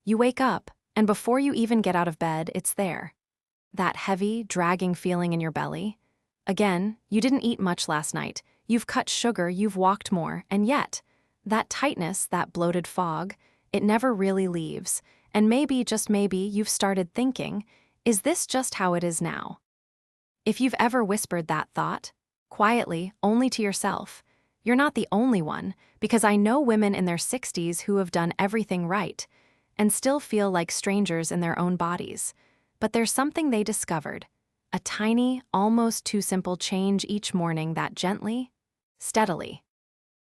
You wake up, and before you even get out of bed, it's there. That heavy, dragging feeling in your belly. Again, you didn't eat much last night. You've cut sugar, you've walked more, and yet, that tightness, that bloated fog, it never really leaves. And maybe, just maybe, you've started thinking, is this just how it is now? If you've ever whispered that thought, quietly, only to yourself, you're not the only one, because I know women in their 60s who have done everything right and still feel like strangers in their own bodies. But there's something they discovered, a tiny, almost too simple change each morning that gently, steadily,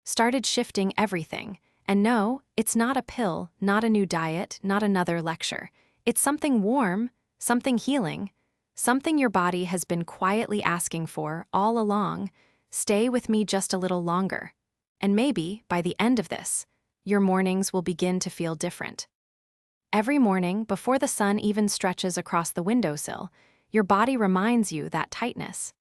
started shifting everything. And no, it's not a pill, not a new diet, not another lecture. It's something warm, something healing, something your body has been quietly asking for all along. Stay with me just a little longer. And maybe, by the end of this, your mornings will begin to feel different. Every morning, before the sun even stretches across the windowsill, your body reminds you that tightness.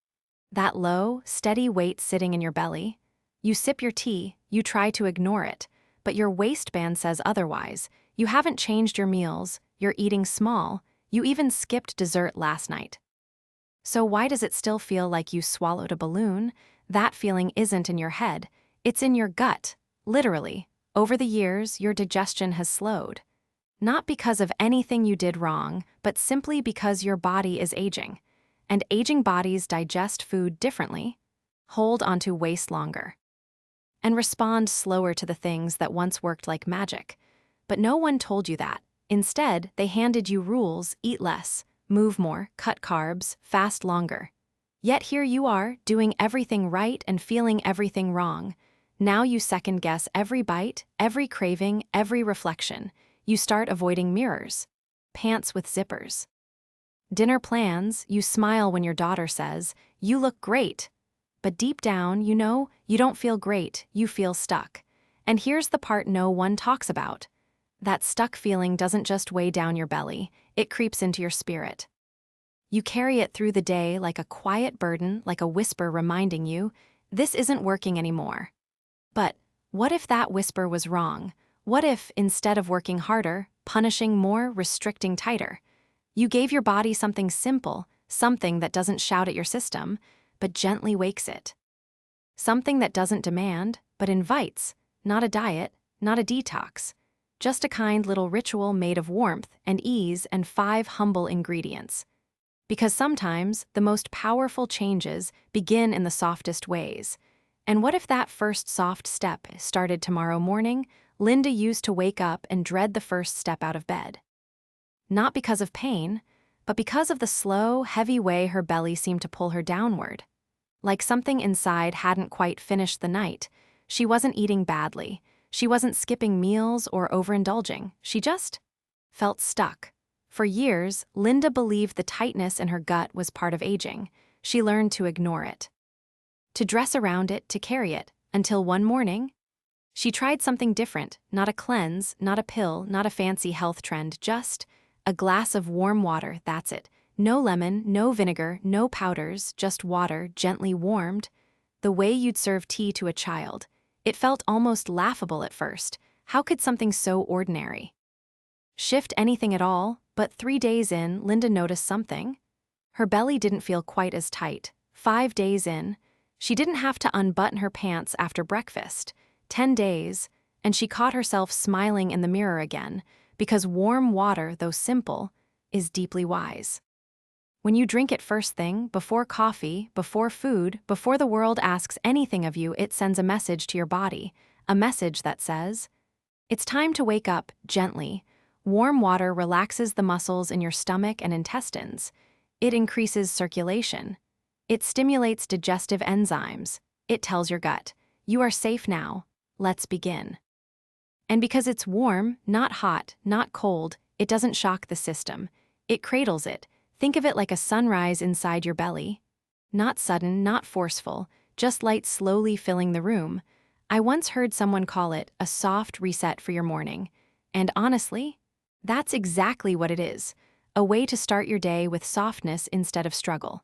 That low, steady weight sitting in your belly. You sip your tea, you try to ignore it, but your waistband says otherwise. You haven't changed your meals, you're eating small, you even skipped dessert last night. So why does it still feel like you swallowed a balloon? That feeling isn't in your head, it's in your gut, literally. Over the years, your digestion has slowed. Not because of anything you did wrong, but simply because your body is aging. And aging bodies digest food differently, hold onto waste longer, and respond slower to the things that once worked like magic. But no one told you that. Instead, they handed you rules: eat less, move more, cut carbs, fast longer. Yet here you are, doing everything right and feeling everything wrong. Now you second-guess every bite, every craving, every reflection. You start avoiding mirrors, pants with zippers. Dinner plans, you smile when your daughter says, "You look great." But deep down, you know, you don't feel great, you feel stuck. And here's the part no one talks about. That stuck feeling doesn't just weigh down your belly, it creeps into your spirit. You carry it through the day like a quiet burden, like a whisper reminding you, this isn't working anymore. But what if that whisper was wrong? What if, instead of working harder, punishing more, restricting tighter, you gave your body something simple, something that doesn't shout at your system, but gently wakes it? Something that doesn't demand, but invites, not a diet, not a detox, just a kind little ritual made of warmth and ease and 5 humble ingredients. Because sometimes the most powerful changes begin in the softest ways. And what if that first soft step started tomorrow morning? Linda used to wake up and dread the first step out of bed. Not because of pain, but because of the slow, heavy way her belly seemed to pull her downward. Like something inside hadn't quite finished the night. She wasn't eating badly. She wasn't skipping meals or overindulging. She just felt stuck. For years, Linda believed the tightness in her gut was part of aging. She learned to ignore it, to dress around it, to carry it, until one morning, she tried something different. Not a cleanse, not a pill, not a fancy health trend, just a glass of warm water, that's it. No lemon, no vinegar, no powders, just water, gently warmed, the way you'd serve tea to a child. It felt almost laughable at first. How could something so ordinary shift anything at all? But 3 days in, Linda noticed something. Her belly didn't feel quite as tight. 5 days in, she didn't have to unbutton her pants after breakfast. 10 days, and she caught herself smiling in the mirror again, because warm water, though simple, is deeply wise. When you drink it first thing, before coffee, before food, before the world asks anything of you, it sends a message to your body, a message that says, it's time to wake up, gently. Warm water relaxes the muscles in your stomach and intestines. It increases circulation. It stimulates digestive enzymes. It tells your gut, you are safe now. Let's begin. And because it's warm, not hot, not cold, it doesn't shock the system. It cradles it. Think of it like a sunrise inside your belly. Not sudden, not forceful, just light slowly filling the room. I once heard someone call it a soft reset for your morning. And honestly, that's exactly what it is. A way to start your day with softness instead of struggle.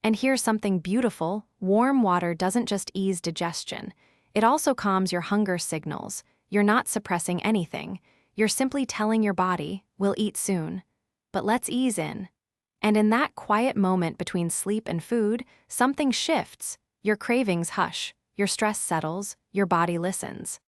And here's something beautiful. Warm water doesn't just ease digestion. It also calms your hunger signals. You're not suppressing anything. You're simply telling your body, we'll eat soon. But let's ease in. And in that quiet moment between sleep and food, something shifts. Your cravings hush, your stress settles, your body listens.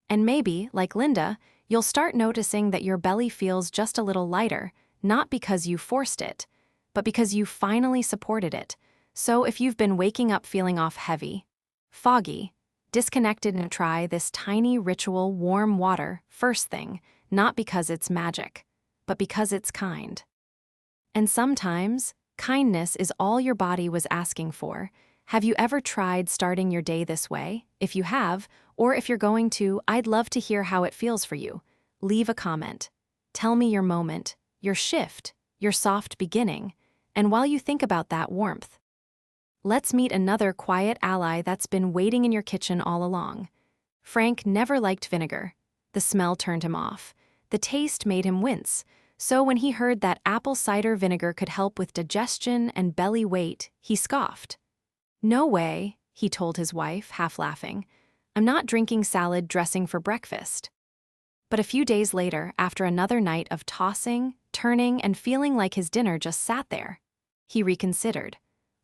And maybe, like Linda, you'll start noticing that your belly feels just a little lighter, not because you forced it, but because you finally supported it. So if you've been waking up feeling off heavy, foggy, disconnected, and try this tiny ritual warm water first thing, not because it's magic, but because it's kind. And sometimes, kindness is all your body was asking for. Have you ever tried starting your day this way? If you have, or if you're going to, I'd love to hear how it feels for you. Leave a comment. Tell me your moment, your shift, your soft beginning, and while you think about that warmth, let's meet another quiet ally that's been waiting in your kitchen all along. Frank never liked vinegar. The smell turned him off. The taste made him wince. So when he heard that apple cider vinegar could help with digestion and belly weight, he scoffed. "No way," he told his wife, half laughing. "I'm not drinking salad dressing for breakfast." But a few days later, after another night of tossing, turning, and feeling like his dinner just sat there, he reconsidered.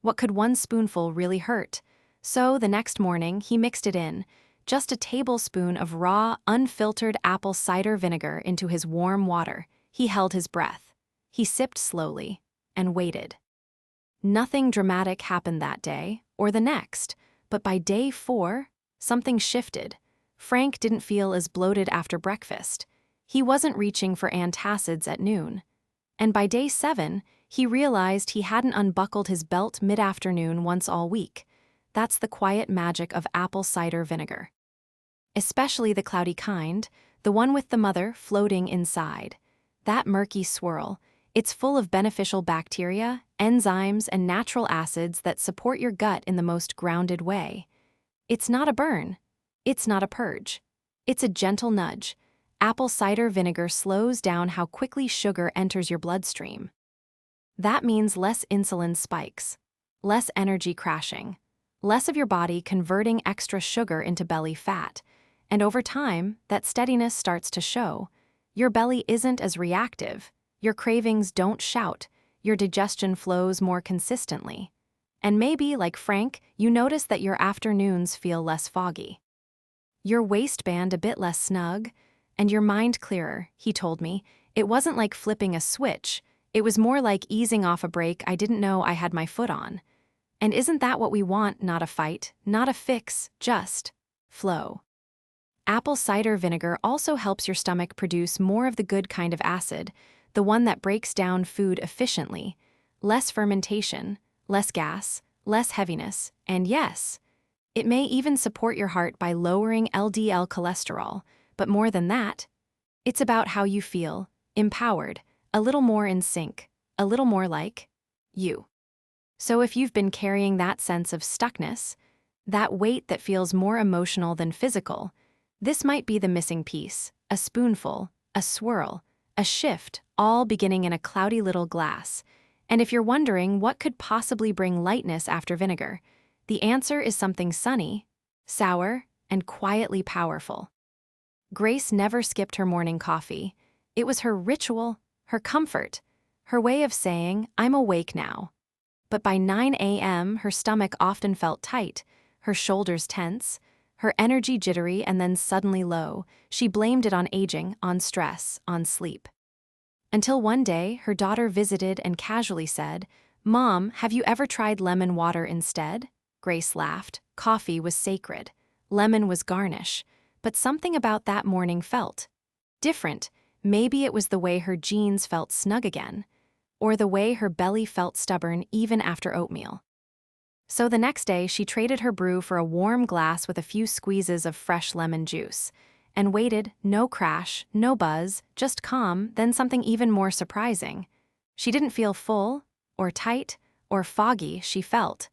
What could one spoonful really hurt? So the next morning, he mixed it in, just a tablespoon of raw, unfiltered apple cider vinegar into his warm water. He held his breath. He sipped slowly and waited. Nothing dramatic happened that day or the next, but by day 4, something shifted. Frank didn't feel as bloated after breakfast. He wasn't reaching for antacids at noon. And by day 7, he realized he hadn't unbuckled his belt mid-afternoon once all week. That's the quiet magic of apple cider vinegar. Especially the cloudy kind, the one with the mother floating inside. That murky swirl, it's full of beneficial bacteria, enzymes, and natural acids that support your gut in the most grounded way. It's not a burn. It's not a purge. It's a gentle nudge. Apple cider vinegar slows down how quickly sugar enters your bloodstream. That means less insulin spikes, less energy crashing, less of your body converting extra sugar into belly fat. And over time, that steadiness starts to show. Your belly isn't as reactive, your cravings don't shout, your digestion flows more consistently. And maybe, like Frank, you notice that your afternoons feel less foggy. Your waistband a bit less snug, and your mind clearer, he told me. It wasn't like flipping a switch, it was more like easing off a brake I didn't know I had my foot on. And isn't that what we want? Not a fight, not a fix, just flow. Apple cider vinegar also helps your stomach produce more of the good kind of acid, the one that breaks down food efficiently. Less fermentation, less gas, less heaviness, and yes, it may even support your heart by lowering LDL cholesterol. But more than that, it's about how you feel, empowered, a little more in sync, a little more like you. So if you've been carrying that sense of stuckness, that weight that feels more emotional than physical, this might be the missing piece, a spoonful, a swirl, a shift, all beginning in a cloudy little glass. And if you're wondering what could possibly bring lightness after vinegar, the answer is something sunny, sour, and quietly powerful. Grace never skipped her morning coffee. It was her ritual, her comfort, her way of saying, "I'm awake now." But by 9 a.m., her stomach often felt tight, her shoulders tense, her energy jittery and then suddenly low. She blamed it on aging, on stress, on sleep. Until one day, her daughter visited and casually said, "Mom, have you ever tried lemon water instead?" Grace laughed. Coffee was sacred. Lemon was garnish. But something about that morning felt different. Maybe it was the way her jeans felt snug again, or the way her belly felt stubborn even after oatmeal. So the next day, she traded her brew for a warm glass with a few squeezes of fresh lemon juice, and waited, no crash, no buzz, just calm, then something even more surprising. She didn't feel full, or tight, or foggy, she felt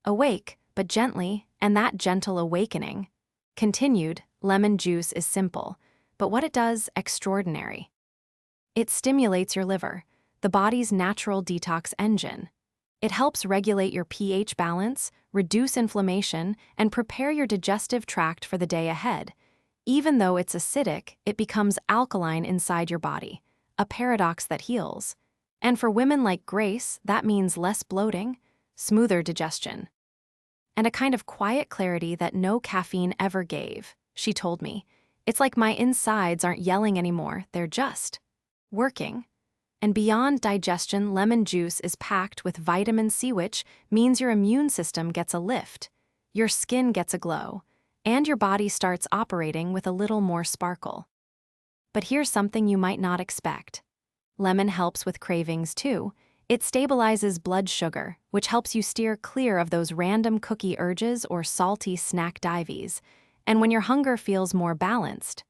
awake, but gently, and that gentle awakening continued. Lemon juice is simple, but what it does, extraordinary. It stimulates your liver, the body's natural detox engine. It helps regulate your pH balance, reduce inflammation, and prepare your digestive tract for the day ahead. Even though it's acidic, it becomes alkaline inside your body, a paradox that heals. And for women like Grace, that means less bloating, smoother digestion, and a kind of quiet clarity that no caffeine ever gave. She told me, "It's like my insides aren't yelling anymore, they're just working." And beyond digestion, lemon juice is packed with vitamin C, which means your immune system gets a lift, your skin gets a glow, and your body starts operating with a little more sparkle. But here's something you might not expect. Lemon helps with cravings too. It stabilizes blood sugar, which helps you steer clear of those random cookie urges or salty snack dives. And when your hunger feels more balanced,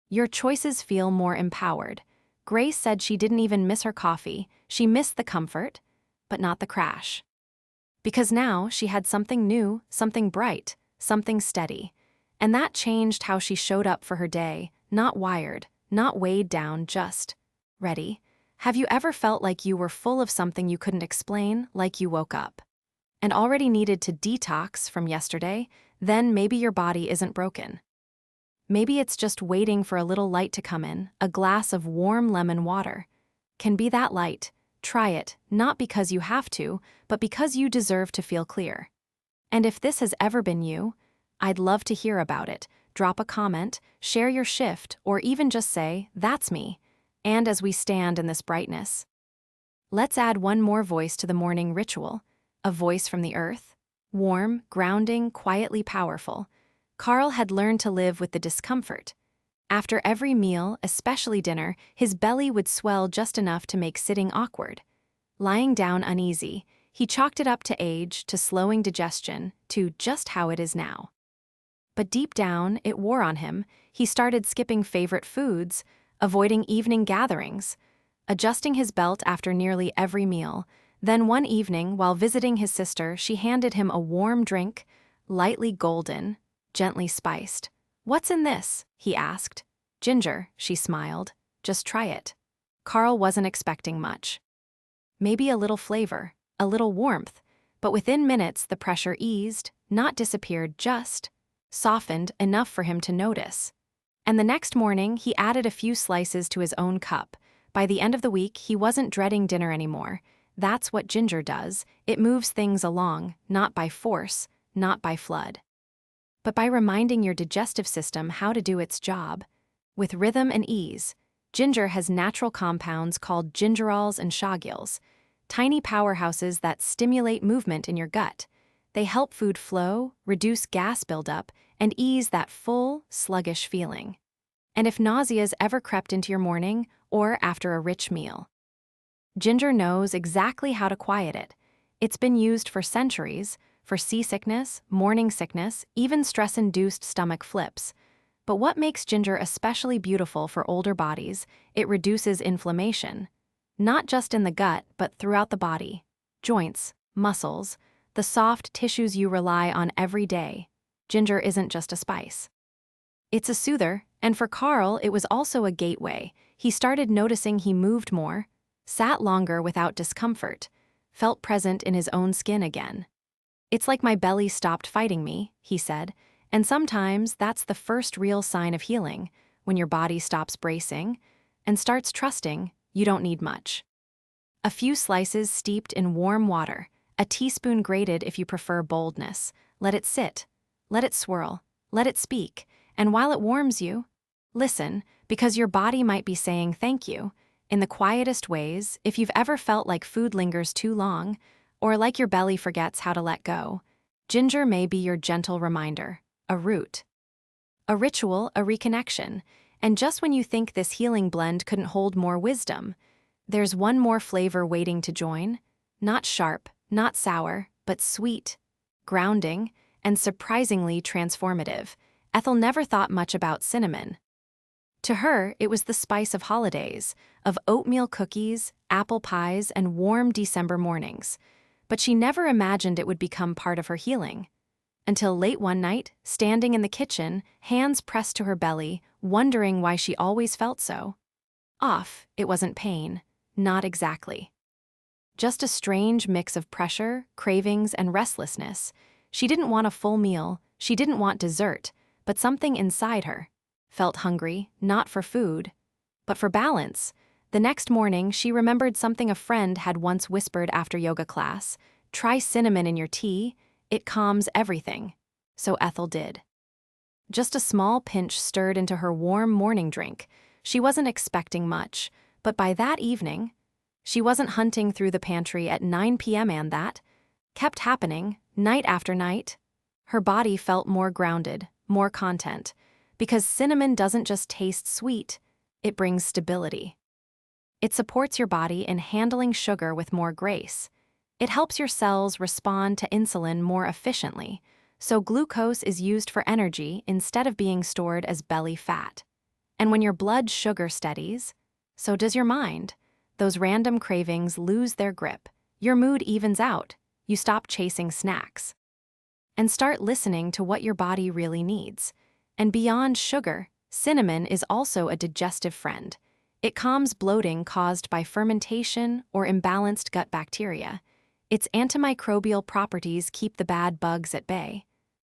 your choices feel more empowered. Grace said she didn't even miss her coffee. She missed the comfort, but not the crash. Because now she had something new, something bright, something steady. And that changed how she showed up for her day, not wired, not weighed down, just ready. Have you ever felt like you were full of something you couldn't explain, like you woke up and already needed to detox from yesterday? Then maybe your body isn't broken. Maybe it's just waiting for a little light to come in. A glass of warm lemon water can be that light. Try it, not because you have to, but because you deserve to feel clear. And if this has ever been you, I'd love to hear about it. Drop a comment, share your shift, or even just say, "That's me." And as we stand in this brightness, let's add one more voice to the morning ritual, a voice from the earth, warm, grounding, quietly powerful. Carl had learned to live with the discomfort. After every meal, especially dinner, his belly would swell just enough to make sitting awkward. Lying down uneasy, he chalked it up to age, to slowing digestion, to just how it is now. But deep down, it wore on him. He started skipping favorite foods, avoiding evening gatherings, adjusting his belt after nearly every meal. Then one evening, while visiting his sister, she handed him a warm drink, lightly golden, gently spiced. "What's in this?" he asked. "Ginger," she smiled. "Just try it." Carl wasn't expecting much. Maybe a little flavor, a little warmth, but within minutes the pressure eased, not disappeared, just softened enough for him to notice. And the next morning, he added a few slices to his own cup. By the end of the week, he wasn't dreading dinner anymore. That's what ginger does. It moves things along, not by force, not by flood, but by reminding your digestive system how to do its job. With rhythm and ease, ginger has natural compounds called gingerols and shagules, tiny powerhouses that stimulate movement in your gut. They help food flow, reduce gas buildup, and ease that full, sluggish feeling. And if nausea's ever crept into your morning or after a rich meal, ginger knows exactly how to quiet it. It's been used for centuries, for seasickness, morning sickness, even stress-induced stomach flips. But what makes ginger especially beautiful for older bodies? It reduces inflammation, not just in the gut, but throughout the body. Joints, muscles, the soft tissues you rely on every day. Ginger isn't just a spice. It's a soother, and for Carl, it was also a gateway. He started noticing he moved more, sat longer without discomfort, felt present in his own skin again. "It's like my belly stopped fighting me," he said, and sometimes that's the first real sign of healing, when your body stops bracing and starts trusting you don't need much. A few slices steeped in warm water, a teaspoon grated if you prefer boldness. Let it sit, let it swirl, let it speak, and while it warms you, listen, because your body might be saying thank you in the quietest ways. If you've ever felt like food lingers too long, or like your belly forgets how to let go, ginger may be your gentle reminder, a root, a ritual, a reconnection. And just when you think this healing blend couldn't hold more wisdom, there's one more flavor waiting to join. Not sharp, not sour, but sweet, grounding, and surprisingly transformative. Ethel never thought much about cinnamon. To her, it was the spice of holidays, of oatmeal cookies, apple pies, and warm December mornings. But she never imagined it would become part of her healing. Until late one night, standing in the kitchen, hands pressed to her belly, wondering why she always felt so off. It wasn't pain, not exactly. Just a strange mix of pressure, cravings, and restlessness. She didn't want a full meal, she didn't want dessert, but something inside her, felt hungry, not for food, but for balance. The next morning, she remembered something a friend had once whispered after yoga class: try cinnamon in your tea, it calms everything. So Ethel did. Just a small pinch stirred into her warm morning drink. She wasn't expecting much, but by that evening, she wasn't hunting through the pantry at 9 p.m. and that kept happening, night after night. Her body felt more grounded, more content, because cinnamon doesn't just taste sweet, it brings stability. It supports your body in handling sugar with more grace. It helps your cells respond to insulin more efficiently, so glucose is used for energy instead of being stored as belly fat. And when your blood sugar steadies, so does your mind. Those random cravings lose their grip. Your mood evens out. You stop chasing snacks and start listening to what your body really needs. And beyond sugar, cinnamon is also a digestive friend. It calms bloating caused by fermentation or imbalanced gut bacteria. Its antimicrobial properties keep the bad bugs at bay,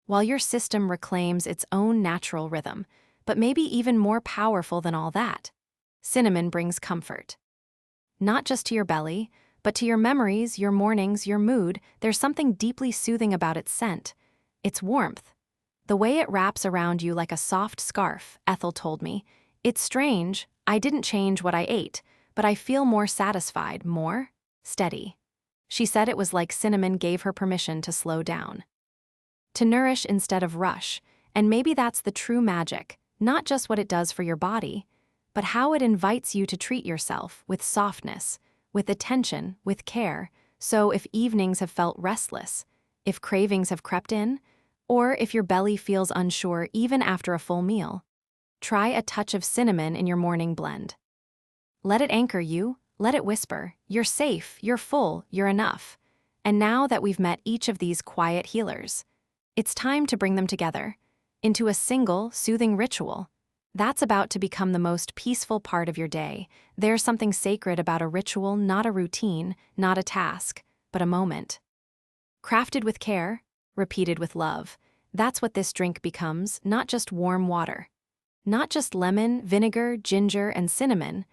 while your system reclaims its own natural rhythm. But maybe even more powerful than all that, cinnamon brings comfort. Not just to your belly, but to your memories, your mornings, your mood. There's something deeply soothing about its scent. Its warmth. The way it wraps around you like a soft scarf, Ethel told me. It's strange, I didn't change what I ate, but I feel more satisfied, more steady. She said it was like cinnamon gave her permission to slow down, to nourish instead of rush, and maybe that's the true magic, not just what it does for your body, but how it invites you to treat yourself with softness, with attention, with care. So if evenings have felt restless, if cravings have crept in, or if your belly feels unsure even after a full meal, try a touch of cinnamon in your morning blend. Let it anchor you, let it whisper, you're safe, you're full, you're enough. And now that we've met each of these quiet healers, it's time to bring them together into a single, soothing ritual. That's about to become the most peaceful part of your day. There's something sacred about a ritual, not a routine, not a task, but a moment. Crafted with care, repeated with love. That's what this drink becomes, not just warm water. Not just lemon, vinegar, ginger, and cinnamon,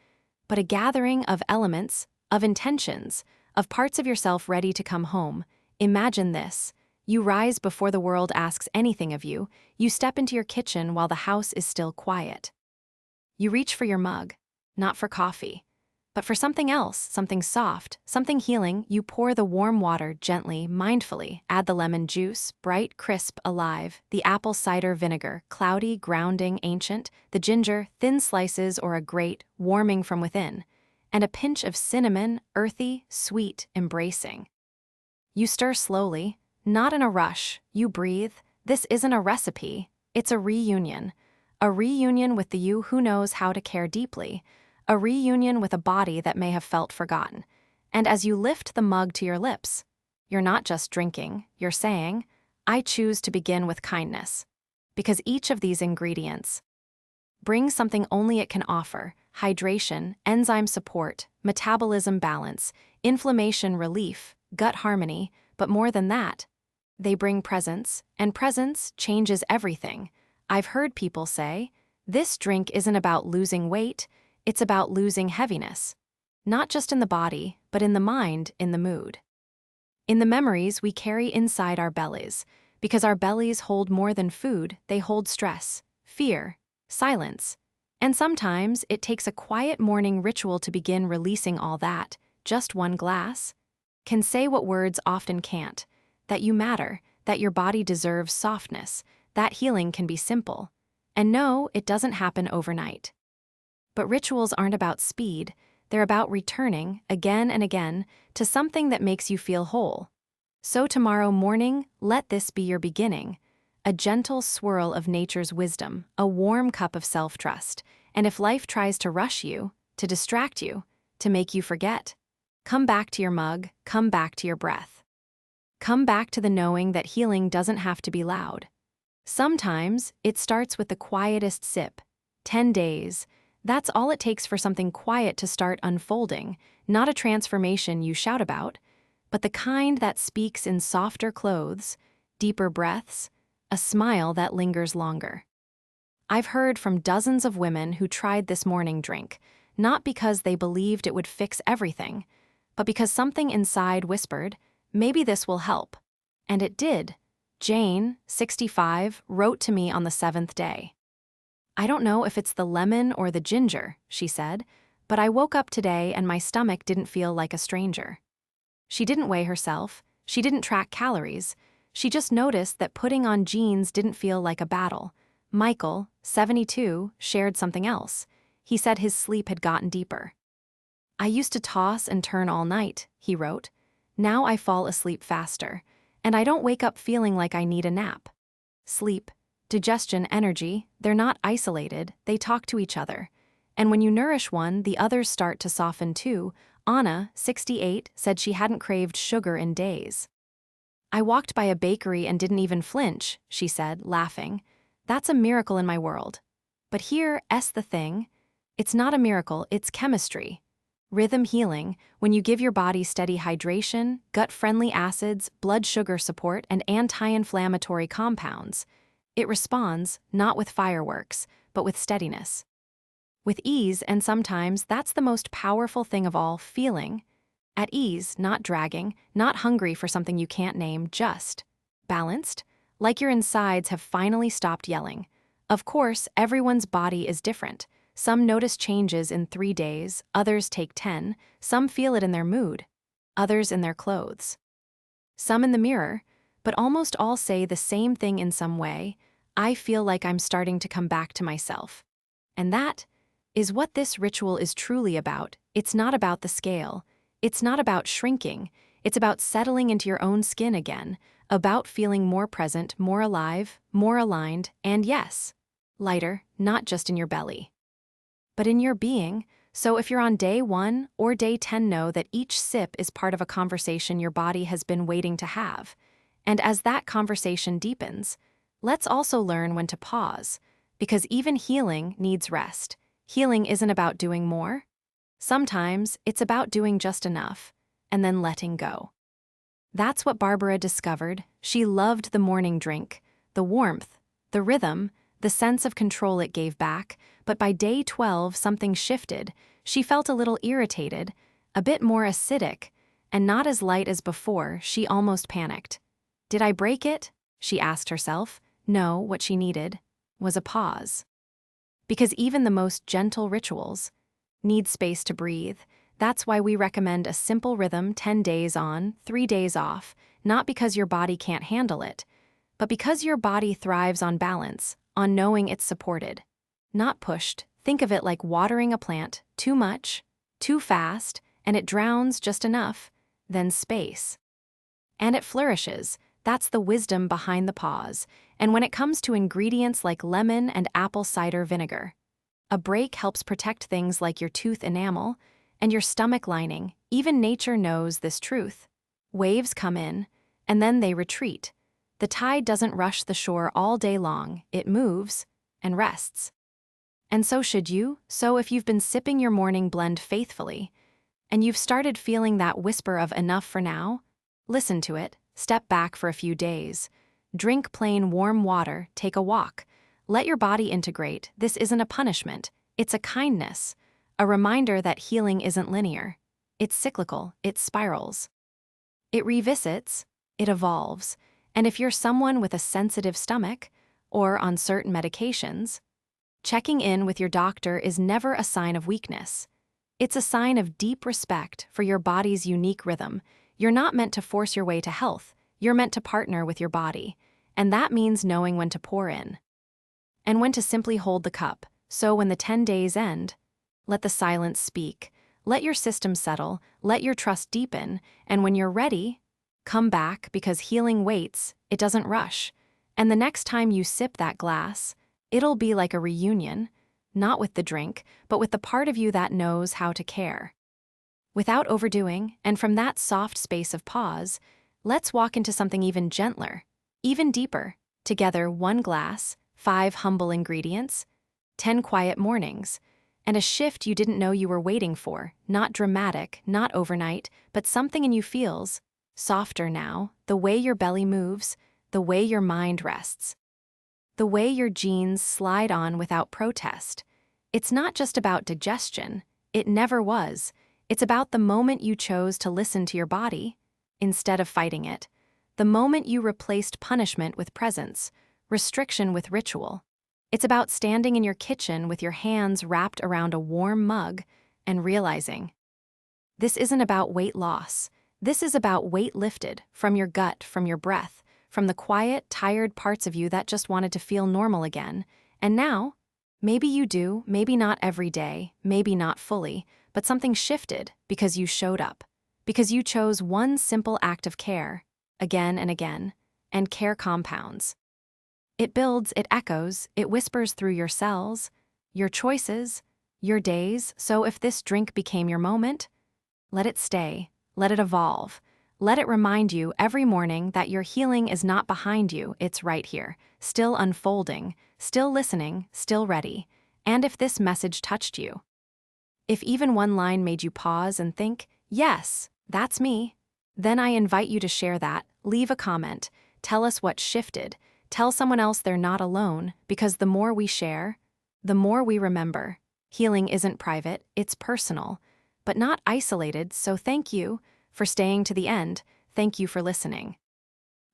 but a gathering of elements, of intentions, of parts of yourself ready to come home. Imagine this. You rise before the world asks anything of you. You step into your kitchen while the house is still quiet. You reach for your mug, not for coffee, but for something else, something soft, something healing. You pour the warm water gently, mindfully. Add the lemon juice, bright, crisp, alive. The apple cider vinegar, cloudy, grounding, ancient. The ginger, thin slices or a grate, warming from within. And a pinch of cinnamon, earthy, sweet, embracing. You stir slowly. Not in a rush, you breathe. This isn't a recipe, it's a reunion. A reunion with the you who knows how to care deeply. A reunion with a body that may have felt forgotten. And as you lift the mug to your lips, you're not just drinking, you're saying, I choose to begin with kindness. Because each of these ingredients brings something only it can offer: hydration, enzyme support, metabolism balance, inflammation relief, gut harmony, but more than that, they bring presence, and presence changes everything. I've heard people say, this drink isn't about losing weight, it's about losing heaviness. Not just in the body, but in the mind, in the mood. In the memories we carry inside our bellies, because our bellies hold more than food, they hold stress, fear, silence. And sometimes it takes a quiet morning ritual to begin releasing all that. Just one glass can say what words often can't. That you matter, that your body deserves softness, that healing can be simple. And no, it doesn't happen overnight. But rituals aren't about speed, they're about returning, again and again, to something that makes you feel whole. So tomorrow morning, let this be your beginning. A gentle swirl of nature's wisdom, a warm cup of self-trust. And if life tries to rush you, to distract you, to make you forget, come back to your mug, come back to your breath. Come back to the knowing that healing doesn't have to be loud. Sometimes it starts with the quietest sip. 10 days. That's all it takes for something quiet to start unfolding, not a transformation you shout about, but the kind that speaks in softer clothes, deeper breaths, a smile that lingers longer. I've heard from dozens of women who tried this morning drink, not because they believed it would fix everything, but because something inside whispered, maybe this will help. And it did. Jane, 65, wrote to me on the 7th day. I don't know if it's the lemon or the ginger, she said, but I woke up today and my stomach didn't feel like a stranger. She didn't weigh herself, she didn't track calories, she just noticed that putting on jeans didn't feel like a battle. Michael, 72, shared something else. He said his sleep had gotten deeper. I used to toss and turn all night, he wrote. Now I fall asleep faster, and I don't wake up feeling like I need a nap. Sleep, digestion, energy, they're not isolated, they talk to each other. And when you nourish one, the others start to soften too. Anna, 68, said she hadn't craved sugar in days. I walked by a bakery and didn't even flinch, she said, laughing. That's a miracle in my world. But here's the thing. It's not a miracle, it's chemistry. Rhythm healing, when you give your body steady hydration, gut-friendly acids, blood sugar support, and anti-inflammatory compounds, it responds, not with fireworks, but with steadiness. With ease, and sometimes that's the most powerful thing of all, feeling. At ease, not dragging, not hungry for something you can't name, just balanced, like your insides have finally stopped yelling. Of course, everyone's body is different. Some notice changes in 3 days, others take 10, some feel it in their mood, others in their clothes. Some in the mirror, but almost all say the same thing in some way. I feel like I'm starting to come back to myself. And that is what this ritual is truly about. It's not about the scale. It's not about shrinking. It's about settling into your own skin again, about feeling more present, more alive, more aligned, and yes, lighter, not just in your belly, but in your being. So if you're on day 1 or day 10, know that each sip is part of a conversation your body has been waiting to have. And as that conversation deepens, let's also learn when to pause, because even healing needs rest. Healing isn't about doing more. Sometimes it's about doing just enough, and then letting go. That's what Barbara discovered. She loved the morning drink, the warmth, the rhythm, the sense of control it gave back, but by day 12 something shifted. She felt a little irritated, a bit more acidic, and not as light as before. She almost panicked. Did I break it? She asked herself. No, what she needed was a pause. Because even the most gentle rituals need space to breathe. That's why we recommend a simple rhythm, 10 days on, 3 days off, not because your body can't handle it, but because your body thrives on balance, on knowing it's supported, not pushed. Think of it like watering a plant, too much, too fast, and it drowns just enough, then space. And it flourishes. That's the wisdom behind the pause. And when it comes to ingredients like lemon and apple cider vinegar, a break helps protect things like your tooth enamel and your stomach lining. Even nature knows this truth. Waves come in, and then they retreat. The tide doesn't rush the shore all day long, it moves and rests. And so should you. So if you've been sipping your morning blend faithfully, and you've started feeling that whisper of enough for now, listen to it, step back for a few days, drink plain warm water, take a walk. Let your body integrate. This isn't a punishment, it's a kindness, a reminder that healing isn't linear. It's cyclical, it spirals. It revisits, it evolves, and if you're someone with a sensitive stomach, or on certain medications, checking in with your doctor is never a sign of weakness. It's a sign of deep respect for your body's unique rhythm. You're not meant to force your way to health, you're meant to partner with your body, and that means knowing when to pour in and when to simply hold the cup. So when the 10 days end, let the silence speak, let your system settle, let your trust deepen, and when you're ready, come back, because healing waits, it doesn't rush. And the next time you sip that glass, it'll be like a reunion, not with the drink, but with the part of you that knows how to care. Without overdoing, and from that soft space of pause, let's walk into something even gentler, even deeper. Together, 1 glass, 5 humble ingredients, 10 quiet mornings, and a shift you didn't know you were waiting for. Not dramatic, not overnight, but something in you feels softer now, the way your belly moves, the way your mind rests. The the way your genes slide on without protest. It's not just about digestion. It never was. It's about the moment you chose to listen to your body instead of fighting it. The moment you replaced punishment with presence, restriction with ritual. It's about standing in your kitchen with your hands wrapped around a warm mug and realizing, this isn't about weight loss. This is about weight lifted from your gut, from your breath, from the quiet, tired parts of you that just wanted to feel normal again. And now, maybe you do, maybe not every day, maybe not fully, but something shifted because you showed up, because you chose one simple act of care, again and again, and care compounds. It builds, it echoes, it whispers through your cells, your choices, your days. So if this drink became your moment, let it stay, let it evolve. Let it remind you every morning that your healing is not behind you, it's right here, still unfolding, still listening, still ready. And if this message touched you, if even one line made you pause and think, yes, that's me, then I invite you to share that, leave a comment, tell us what shifted, tell someone else they're not alone, because the more we share, the more we remember. Healing isn't private, it's personal, but not isolated, so thank you for staying to the end, thank you for listening.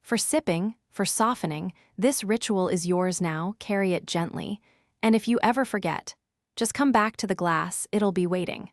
For sipping, for softening, this ritual is yours now, carry it gently, and if you ever forget, just come back to the glass, it'll be waiting.